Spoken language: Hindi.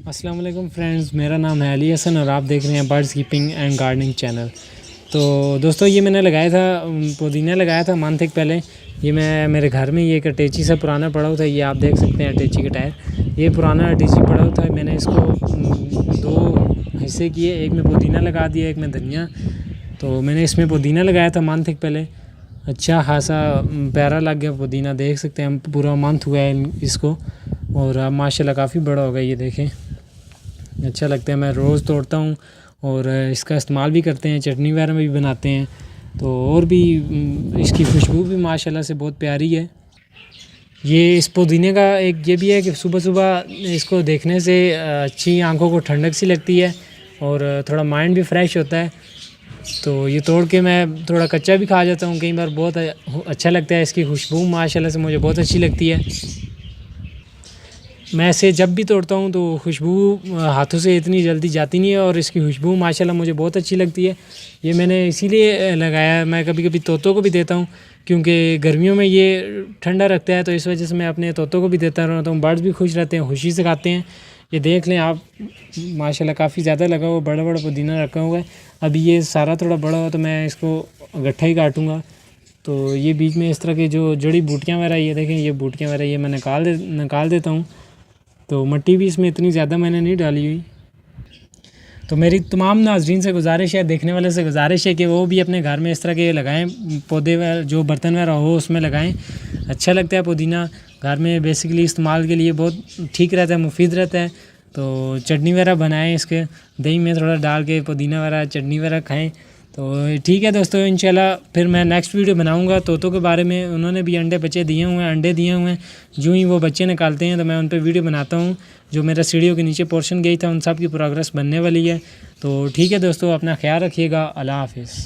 अस्सलाम वालेकुम फ्रेंड्स, मेरा नाम है अली हसन और आप देख रहे हैं birds keeping and gardening channel. तो दोस्तों, ये मैंने लगाया था, पुदीना लगाया था मंथ एक पहले। ये मैं मेरे घर में ये एक अटैची सा पुराना पड़ा हुआ था। ये आप देख सकते हैं अटैची का टायर। ये पुराना अटैची पड़ा हुआ था। मैंने इसको दो हिस्से किए, एक में पुदीना लगा दिया, एक में धनिया। तो मैंने इसमें पुदीना लगाया था मंथ एक पहले। अच्छा खासा प्यारा लग गया पुदीना, देख सकते हैं हम। पूरा मंथ हुआ है इसको और अब माशाल्लाह काफ़ी बड़ा हो गया। ये देखें, अच्छा लगता है। मैं रोज़ तोड़ता हूँ और इसका इस्तेमाल भी करते हैं, चटनी वगैरह में भी बनाते हैं। तो और भी इसकी खुशबू भी माशाल्लाह से बहुत प्यारी है। ये इस पुदीने का एक ये भी है कि सुबह सुबह इसको देखने से अच्छी आंखों को ठंडक सी लगती है और थोड़ा माइंड भी फ्रेश होता है। तो ये तोड़ के मैं थोड़ा कच्चा भी खा जाता हूँ कई बार। बहुत अच्छा लगता है, इसकी खुशबू माशाल्लाह से मुझे बहुत अच्छी लगती है। मैं इसे जब भी तोड़ता हूँ तो खुशबू हाथों से इतनी जल्दी जाती नहीं है और इसकी खुशबू माशाल्लाह मुझे बहुत अच्छी लगती है। ये मैंने इसीलिए लगाया है। मैं कभी कभी तोतों को भी देता हूँ क्योंकि गर्मियों में ये ठंडा रखता है, तो इस वजह से मैं अपने तोतों को भी देता रहता हूँ। बर्ड्स भी खुश रहते हैं, खुशी से खाते हैं। ये देख लें आप, माशाल्लाह काफ़ी ज़्यादा लगा हुआ, बड़ा बड़ा पुदीना रखा हुआ है। अभी ये सारा थोड़ा बड़ा हो तो मैं इसको गट्ठा ही काटूँगा। तो ये बीच में इस तरह की जो जड़ी बूटियाँ वगैरह, ये देखें, ये बूटियाँ वगैरह ये मैं निकाल देता हूँ। तो मिट्टी भी इसमें इतनी ज़्यादा मैंने नहीं डाली हुई। तो मेरी तमाम नाजरीन से गुजारिश है, देखने वाले से गुजारिश है कि वो भी अपने घर में इस तरह के लगाएं पौधे, जो बर्तन वगैरह हो उसमें लगाएं। अच्छा लगता है पुदीना, घर में बेसिकली इस्तेमाल के लिए बहुत ठीक रहता है, मुफीद रहता है। तो चटनी वगैरह बनाएं, इसके दही में थोड़ा डाल के पुदीना वगैरह चटनी वगैरह खाएँ। तो ठीक है दोस्तों, इंशाल्लाह फिर मैं नेक्स्ट वीडियो बनाऊंगा तोतों के बारे में। उन्होंने भी अंडे बच्चे दिए हुए हैं, अंडे दिए हुए हैं। जो ही वो बच्चे निकालते हैं तो मैं उन पर वीडियो बनाता हूँ। जो मेरा सीढ़ियों के नीचे पोर्शन गई था उन सब की प्रोग्रेस बनने वाली है। तो ठीक है दोस्तों, अपना ख्याल रखिएगा। अल्लाह हाफिज़।